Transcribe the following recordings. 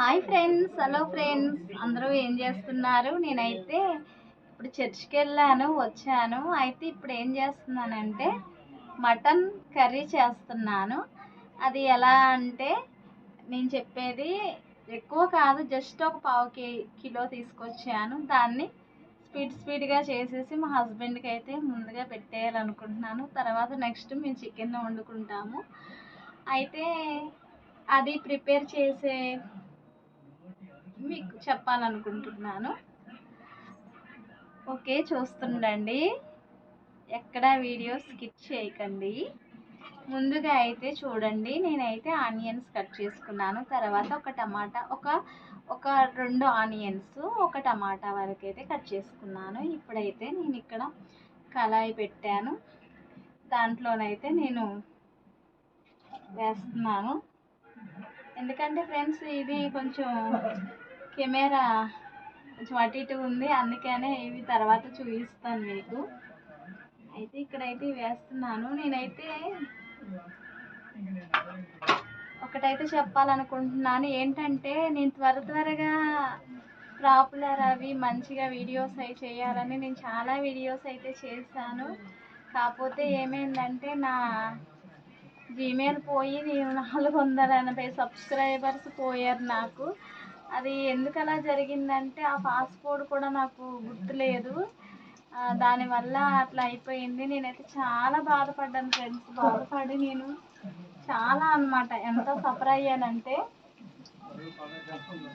Hi friends, hello friends, అందరూ ఏం చేస్తున్నారు? నేనైతే ఇప్పుడు చర్చ్కి వెళ్ళాను, వచ్చాను. అయితే ఇప్పుడు ఏం చేస్తున్నానంటే మటన్ కర్రీ చేస్తున్నాను. అది ఎలా అంటే నేను చెప్పేది ఎక్కువ కాదు, జస్ట్ ఒక పావు కిలో తీసుకొచ్చాను. దాన్ని స్పీడ్గా చేసేసి మా హస్బెండ్కి అయితే ముందుగా పెట్టేయాలనుకుంటున్నాను. తర్వాత నెక్స్ట్ మేము చికెన్ వండుకుంటాము. అయితే అది ప్రిపేర్ చేసే మీకు చెప్పాలనుకుంటున్నాను. ఓకే, చూస్తుండండి, ఎక్కడ వీడియో స్కిప్ చేయకండి. ముందుగా అయితే చూడండి, నేనైతే ఆనియన్స్ కట్ చేసుకున్నాను. తర్వాత ఒక టమాటా, ఒక 2 ఆనియన్స్, ఒక టమాటా వరకు అయితే కట్ చేసుకున్నాను. ఇప్పుడైతే నేను ఇక్కడ కళాయి పెట్టాను, దాంట్లోనైతే నేను వేస్తున్నాను. ఎందుకంటే ఫ్రెండ్స్, ఇది కొంచెం కెమెరా కొంచెం అటు ఇటు ఉంది, అందుకనే ఇవి తర్వాత చూపిస్తాను మీకు. అయితే ఇక్కడైతే వేస్తున్నాను. నేనైతే ఒకటైతే చెప్పాలనుకుంటున్నాను, ఏంటంటే నేను త్వరగా పాపులర్ అవి మంచిగా వీడియోస్ అవి చేయాలని నేను చాలా వీడియోస్ అయితే చేశాను. కాకపోతే ఏమైందంటే నా జీమెయిల్ పోయి నేను 480 సబ్స్క్రైబర్స్ పోయారు నాకు. అది ఎందుకు అలా జరిగిందంటే ఆ పాస్వర్డ్ కూడా నాకు గుర్తులేదు, దానివల్ల అట్లా అయిపోయింది. నేనైతే చాలా బాధపడ్డాను ఫ్రెండ్స్. బాధపడి నేను చాలా అన్నమాట ఎంత సఫర్ అయ్యానంటే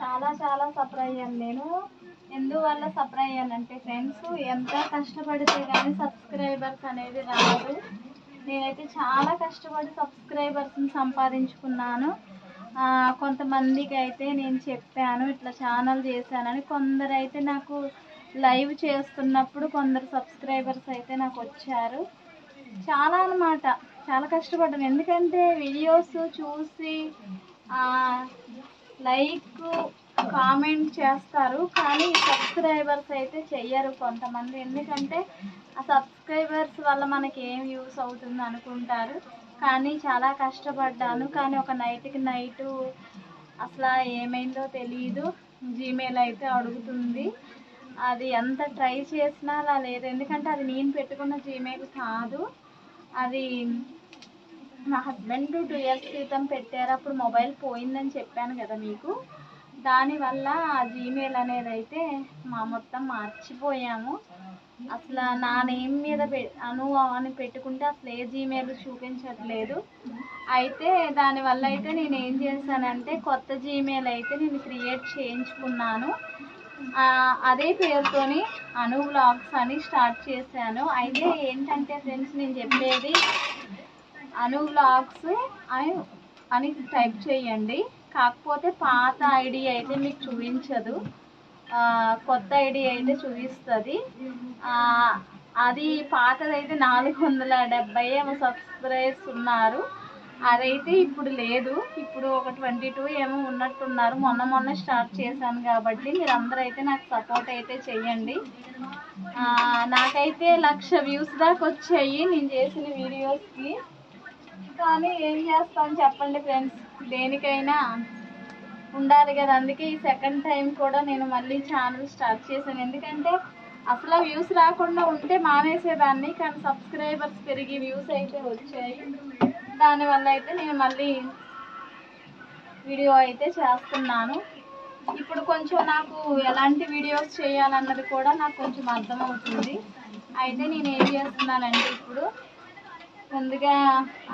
చాలా సఫర్ అయ్యాను. నేను ఎందువల్ల సఫర్ అయ్యానంటే ఫ్రెండ్స్, ఎంత కష్టపడితే కానీ సబ్స్క్రైబర్స్ అనేది రాదు. నేనైతే చాలా కష్టపడి సబ్స్క్రైబర్స్ని సంపాదించుకున్నాను. కొంతమందికి అయితే నేను చెప్పాను, ఇట్లా ఛానల్ చేశానని. కొందరు అయితే నాకు లైవ్ చేస్తున్నప్పుడు కొందరు సబ్స్క్రైబర్స్ అయితే నాకు వచ్చారు. చాలా అన్నమాట, చాలా కష్టపడ్డాను. ఎందుకంటే వీడియోస్ చూసి లైక్ కామెంట్ చేస్తారు, కానీ సబ్స్క్రైబర్స్ అయితే చెయ్యరు కొంతమంది. ఎందుకంటే ఆ సబ్స్క్రైబర్స్ వల్ల మనకి ఏం యూస్ అవుతుంది అనుకుంటారు. కానీ చాలా కష్టపడ్డాను. కానీ ఒక నైట్కి నైటు అసలు ఏమైందో తెలియదు, జీమెయిల్ అయితే అడుగుతుంది. అది ఎంత ట్రై చేసినా అలా లేదు. ఎందుకంటే అది నేను పెట్టుకున్న జీమెయిల్ కాదు, అది మా హస్బెండ్ 2 ఇయర్స్ క్రితం పెట్టారు. అప్పుడు మొబైల్ పోయిందని చెప్పాను కదా మీకు. దానివల్ల ఆ జీమెయిల్ అనేది అయితే మొత్తం మార్చిపోయాము. అసలు నా నేమ్ మీద అను అని పెట్టుకుంటే అసలు ఏ జీమెయిల్ చూపించట్లేదు. అయితే దానివల్ల అయితే నేను ఏం చేశానంటే కొత్త జీమెయిల్ అయితే నేను క్రియేట్ చేయించుకున్నాను. అదే పేరుతోని అను వ్లాగ్స్ అని స్టార్ట్ చేశాను. అయితే ఏంటంటే ఫ్రెండ్స్, నేను చెప్పేది అను వ్లాగ్స్ అని టైప్ చేయండి. కాకపోతే పాత ఐడి అయితే మీకు చూపించదు, కొత్త ఐడి అయితే చూపిస్తుంది. అది పాతదైతే 470 సబ్స్క్రైబర్స్ ఉన్నారు. అదైతే ఇప్పుడు లేదు, ఇప్పుడు ఒక 22 ఏమో ఉన్నట్టున్నారు. మొన్న స్టార్ట్ చేశాను కాబట్టి మీరందరూ అయితే నాకు సపోర్ట్ అయితే చెయ్యండి. నాకైతే 1,00,000 వ్యూస్ దాకా వచ్చాయి నేను చేసిన వీడియోస్కి. కానీ ఏం చేస్తాను చెప్పండి ఫ్రెండ్స్, దేనికైనా ఉండాలి కదా. అందుకే ఈ సెకండ్ టైం కూడా నేను మళ్ళీ ఛానల్ స్టార్ట్ చేశాను. ఎందుకంటే అసలు వ్యూస్ రాకుండా ఉంటే మానేసేదాన్ని, కానీ సబ్స్క్రైబర్స్ పెరిగి వ్యూస్ అయితే వచ్చాయి. దానివల్ల అయితే నేను మళ్ళీ వీడియో అయితే చేస్తున్నాను. ఇప్పుడు కొంచెం నాకు ఎలాంటి వీడియోస్ చేయాలన్నది కూడా నాకు కొంచెం అర్థమవుతుంది. అయితే నేను ఏం చేస్తున్నానంటే ఇప్పుడు ముందుగా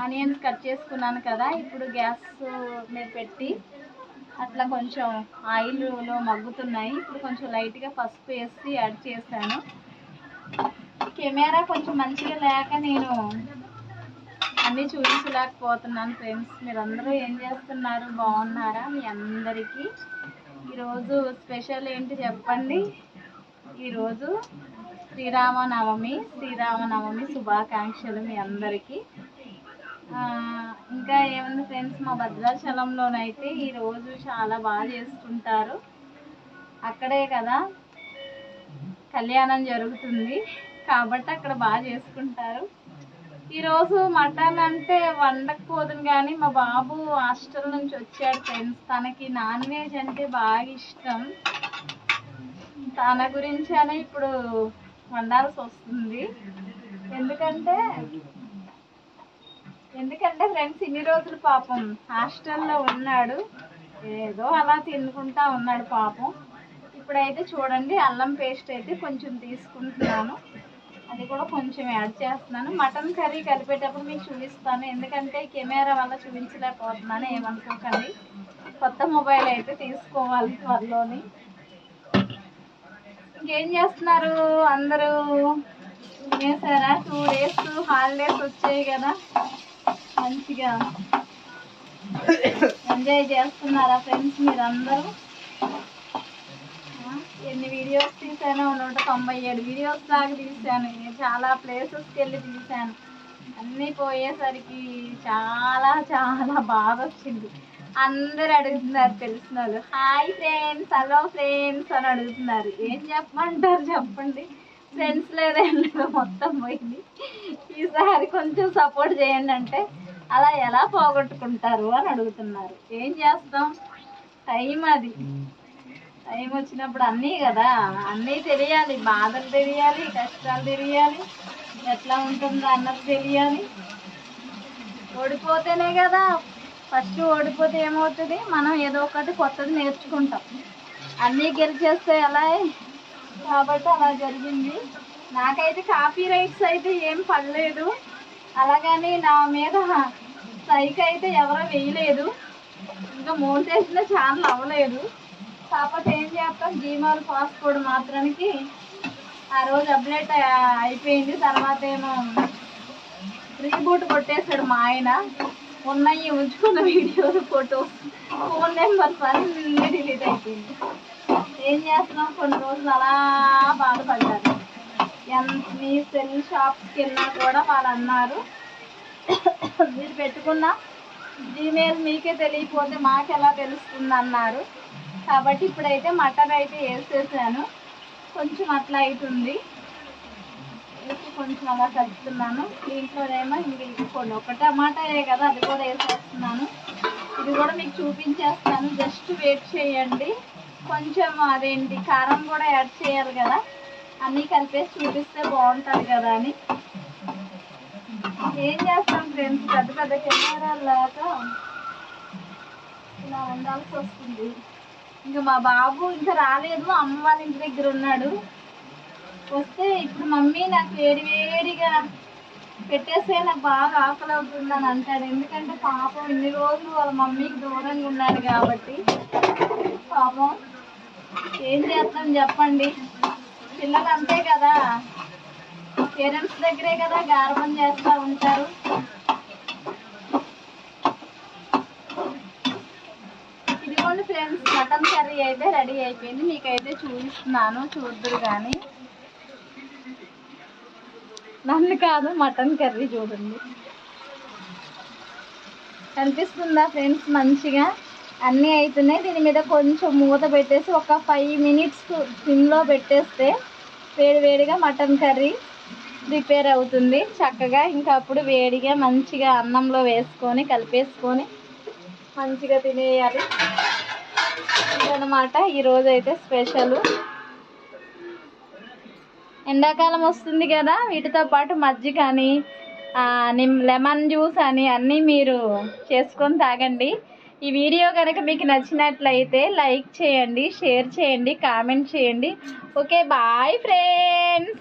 ఆనియన్స్ కట్ చేసుకున్నాను కదా, ఇప్పుడు గ్యాస్ మీద పెట్టి అట్లా కొంచెం ఆయిల్లో మగ్గుతున్నాయి. ఇప్పుడు కొంచెం లైట్గా పసుపు వేసి యాడ్ చేశాను. కెమెరా కొంచెం మంచిగా లేక నేను అన్నీ చూపించలేకపోతున్నాను ఫ్రెండ్స్. మీరందరూ ఏం చేస్తున్నారు? బాగున్నారా? మీ అందరికీ ఈరోజు స్పెషల్ ఏంటి చెప్పండి. ఈరోజు శ్రీరామనవమి శుభాకాంక్షలు మీ అందరికీ. ఇంకా ఏముంది ఫ్రెండ్స్, మా భద్రాచలంలోనైతే ఈరోజు చాలా బాగా చేసుకుంటారు. అక్కడే కదా కళ్యాణం జరుగుతుంది కాబట్టి అక్కడ బాగా చేసుకుంటారు. ఈరోజు మటన్ అంటే వండకపోదును కానీ మా బాబు హాస్టల్ నుంచి వచ్చాడు ఫ్రెండ్స్. తనకి నాన్ వెజ్ అంటే బాగా ఇష్టం. తన గురించి అని ఇప్పుడు వండాల్సి వస్తుంది. ఎందుకంటే ఫ్రెండ్స్ ఇన్ని రోజులు పాపం హాస్టల్లో ఉన్నాడు, ఏదో అలా తినుకుంటా ఉన్నాడు పాపం. ఇప్పుడైతే చూడండి అల్లం పేస్ట్ అయితే కొంచెం తీసుకుంటున్నాను, అది కూడా కొంచెం యాడ్ చేస్తున్నాను. మటన్ కర్రీ కలిపేటప్పుడు మీకు చూపిస్తాను, ఎందుకంటే కెమెరా వల్ల చూపించలేకపోతున్నాను, ఏమనుకోకండి. కొత్త మొబైల్ అయితే తీసుకోవాలి త్వరలోని. ఇంకేం చేస్తున్నారు అందరూ? తినేసారా? 2 days హాలిడేస్ వచ్చాయి కదా, మంచిగా ఎంజాయ్ చేస్తున్నారా ఫ్రెండ్స్ మీరందరూ? ఎన్ని వీడియోస్ తీసాను? 197 వీడియోస్ దాకా తీసాను. చాలా ప్లేసెస్కి వెళ్ళి తీసాను. అన్నీ పోయేసరికి చాలా చాలా బాధ వచ్చింది. అందరు అడుగుతున్నారు తెలిసిన వాళ్ళు, హాయ్ ఫ్రెండ్స్, హలో ఫ్రెండ్స్ అని అడుగుతున్నారు. ఏం చెప్పమంటారు చెప్పండి? ఫ్రెండ్స్ లేదేం లేదు, మొత్తం పోయింది. ఈసారి కొంచెం సపోర్ట్ చేయండి అంటే అలా ఎలా పోగొట్టుకుంటారు అని అడుగుతున్నారు. ఏం చేస్తాం, టైం అది. టైం వచ్చినప్పుడు అన్నీ కదా, అన్నీ తెలియాలి. బాధలు తెలియాలి, కష్టాలు తెలియాలి, ఎట్లా ఉంటుందో అన్నది తెలియాలి. ఓడిపోతేనే కదా, ఫస్ట్ ఓడిపోతే ఏమవుతుంది, మనం ఏదో ఒకటి కొత్తది నేర్చుకుంటాం. అన్నీ గెలిచేస్తే ఎలా? కాబట్టి అలా జరిగింది. నాకైతే కాపీ రైట్స్ అయితే ఏం పడలేదు, అలాగని నా మీద స్ట్రైక్ అయితే ఎవరో వేయలేదు, ఇంకా మోటివేషన్ ఛానల్ అవ్వలేదు. కాకపోతే ఏం చేస్తాం, జీమెయిల్ పాస్వర్డ్ మాత్రానికి ఆ రోజు అప్డేట్ అయిపోయింది. తర్వాత ఏమో రీబూట్ కొట్టేశాడు మా ఆయన. ఉన్నాయి ఉంచుకున్న వీడియోలు, ఫోటోస్, ఫోన్ నెంబర్స్ అన్నీ డిలీట్ అయిపోయింది. ఏం చేస్తున్నాం, కొన్ని రోజులు అలా బాధపడ్డారు. మీ సెల్ షాప్స్కి వెళ్ళినా కూడా వాళ్ళు అన్నారు, మీరు పెట్టుకున్న జీమెయిల్ మీకే తెలియకపోతే మాకెలా తెలుస్తుంది అన్నారు. కాబట్టి ఇప్పుడైతే మటన్ అయితే వేసేసాను, కొంచెం అట్లా అవుతుంది, వేసి కొంచెం అలా కలుపుతున్నాను. దీంట్లోనేమో ఇంకోండి ఒక టమాటాయే కదా, అది కూడా వేసేస్తున్నాను. ఇది కూడా మీకు చూపించేస్తాను, జస్ట్ వెయిట్ చేయండి. కొంచెం అదేంటి కారం కూడా యాడ్ చేయాలి కదా, అన్నీ కలిపేసి చూపిస్తే బాగుంటుంది కదా అని. ఏం చేస్తాం ఫ్రెండ్స్, పెద్ద పెద్ద కెమెరాలాగా ఇలా ఉండాల్సి వస్తుంది. ఇంకా మా బాబు ఇంకా రాలేదు, అమ్మ వాళ్ళ ఇంటి దగ్గర ఉన్నాడు. వస్తే ఇప్పుడు మమ్మీ నాకు వేడి వేడిగా పెట్టేస్తే నాకు బాగా ఆకలి అవుతుందని అంటాడు. ఎందుకంటే పాపం ఇన్ని రోజులు వాళ్ళ మమ్మీకి దూరంగా ఉన్నాడు కాబట్టి. పాపం ఏం చేస్తాం చెప్పండి, పిల్లలు అంతే కదా, పేరెంట్స్ దగ్గరే కదా గార్బం చేస్తూ ఉంటారు. ఇదిగోండి ఫ్రెండ్స్, మటన్ కర్రీ అయితే రెడీ అయిపోయింది. మీకైతే చూపిస్తున్నాను, చూద్దరు కానీ. నన్ను కాదు, మటన్ కర్రీ చూడండి, కనిపిస్తుందా ఫ్రెండ్స్? మంచిగా అన్నీ అవుతున్నాయి. దీని మీద కొంచెం మూత పెట్టేసి ఒక 5 minutes సిమ్లో పెట్టేస్తే వేడివేడిగా మటన్ కర్రీ ప్రిపేర్ అవుతుంది చక్కగా. ఇంకా అప్పుడు వేడిగా మంచిగా అన్నంలో వేసుకొని కలిపేసుకొని మంచిగా తినేయాలి అన్నమాట. ఈరోజు అయితే స్పెషల్. ఎండాకాలం వస్తుంది కదా, వీటితో పాటు మజ్జిగ అని లెమన్ జ్యూస్ అని అన్నీ మీరు చేసుకొని తాగండి. ఈ వీడియో కనుక మీకు నచ్చినట్లయితే లైక్ చేయండి, షేర్ చేయండి, కామెంట్ చేయండి. Okay, bye friends.